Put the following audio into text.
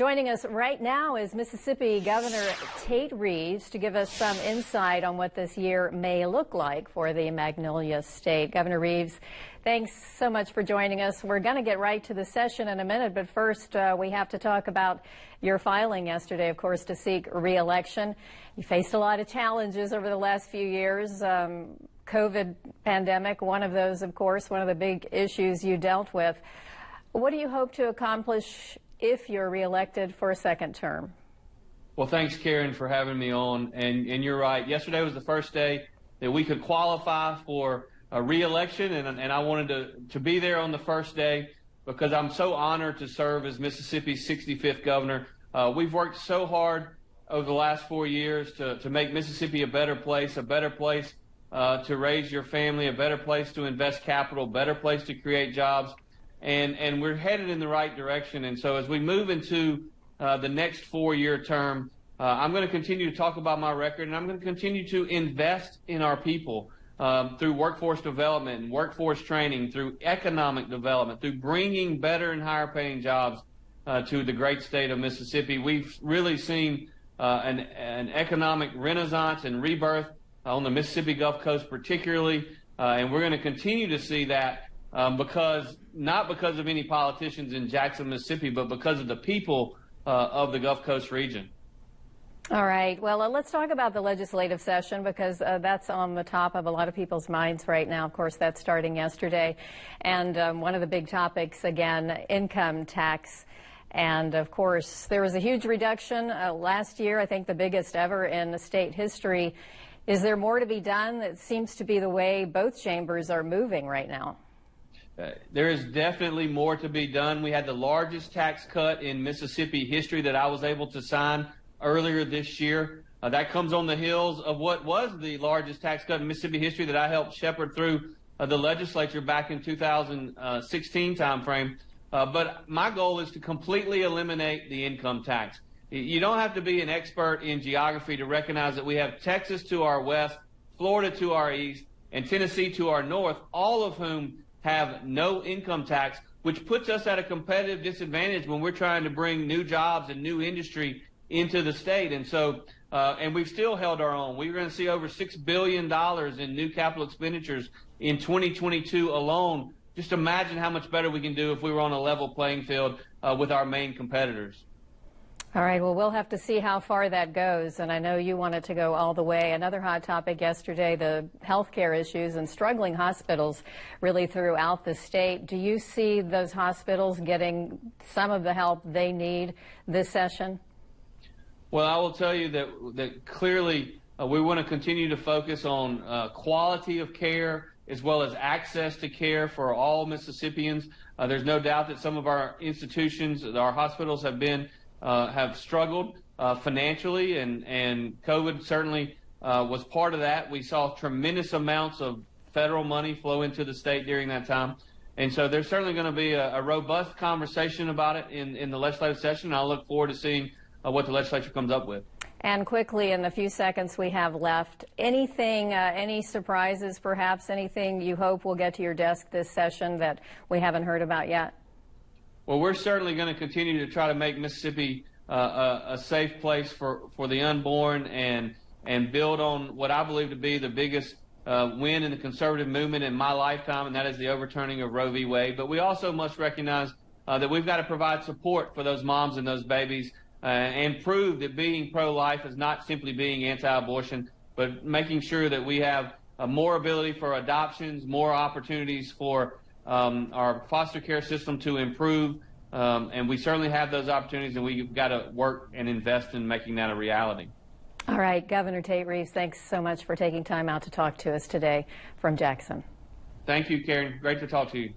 Joining us right now is Mississippi Governor Tate Reeves to give us some insight on what this year may look like for the Magnolia State. Governor Reeves, thanks so much for joining us. We're going to get right to the session in a minute, but first we have to talk about your filing yesterday, of course, to seek re-election. You faced a lot of challenges over the last few years. COVID pandemic, one of those, of course, one of the big issues you dealt with. What do you hope to accomplish if you're reelected for a second term? Well, thanks, Karen, for having me on. And you're right. Yesterday was the first day that we could qualify for a re-election, and I wanted to be there on the first day because I'm so honored to serve as Mississippi's 65th governor. We've worked so hard over the last 4 years to make Mississippi a better place to raise your family, a better place to invest capital, a better place to create jobs. And we're headed in the right direction. And so as we move into the next 4-year term, I'm going to continue to talk about my record, and I'm going to continue to invest in our people through workforce development and workforce training, through economic development, through bringing better and higher paying jobs to the great state of Mississippi. We've really seen an economic renaissance and rebirth on the Mississippi Gulf Coast particularly, and we're going to continue to see that not because of any politicians in Jackson, Mississippi, but because of the people of the Gulf Coast region. All right. Well, let's talk about the legislative session because that's on the top of a lot of people's minds right now. Of course, that's starting yesterday. And one of the big topics, again, income tax. And, of course, there was a huge reduction last year, I think the biggest ever in the state history. Is there more to be done? That seems to be the way both chambers are moving right now. There is definitely more to be done. We had the largest tax cut in Mississippi history that I was able to sign earlier this year. That comes on the heels of what was the largest tax cut in Mississippi history that I helped shepherd through the legislature back in 2016 timeframe. But my goal is to completely eliminate the income tax. You don't have to be an expert in geography to recognize that we have Texas to our west, Florida to our east, and Tennessee to our north, all of whom have no income tax, which puts us at a competitive disadvantage when we're trying to bring new jobs and new industry into the state. And so, and we've still held our own. We're going to see over $6 billion in new capital expenditures in 2022 alone. Just imagine how much better we can do if we were on a level playing field with our main competitors. All right, well, we'll have to see how far that goes, and I know you want it to go all the way. Another hot topic yesterday, the health care issues and struggling hospitals really throughout the state. Do you see those hospitals getting some of the help they need this session? Well, I will tell you that clearly we want to continue to focus on quality of care as well as access to care for all Mississippians. There's no doubt that some of our institutions, our hospitals have struggled financially, and COVID certainly was part of that. We saw tremendous amounts of federal money flow into the state during that time. And so there's certainly going to be a robust conversation about it in the legislative session. I look forward to seeing what the legislature comes up with. And quickly, in the few seconds we have left, anything, any surprises perhaps, anything you hope will get to your desk this session that we haven't heard about yet? Well, we're certainly going to continue to try to make Mississippi a safe place for the unborn and build on what I believe to be the biggest win in the conservative movement in my lifetime, and that is the overturning of Roe v. Wade. But we also must recognize that we've got to provide support for those moms and those babies and prove that being pro-life is not simply being anti-abortion, but making sure that we have more ability for adoptions, more opportunities for our foster care system to improve, and we certainly have those opportunities, and we've got to work and invest in making that a reality. All right, Governor Tate Reeves, thanks so much for taking time out to talk to us today from Jackson. Thank you, Karen. Great to talk to you.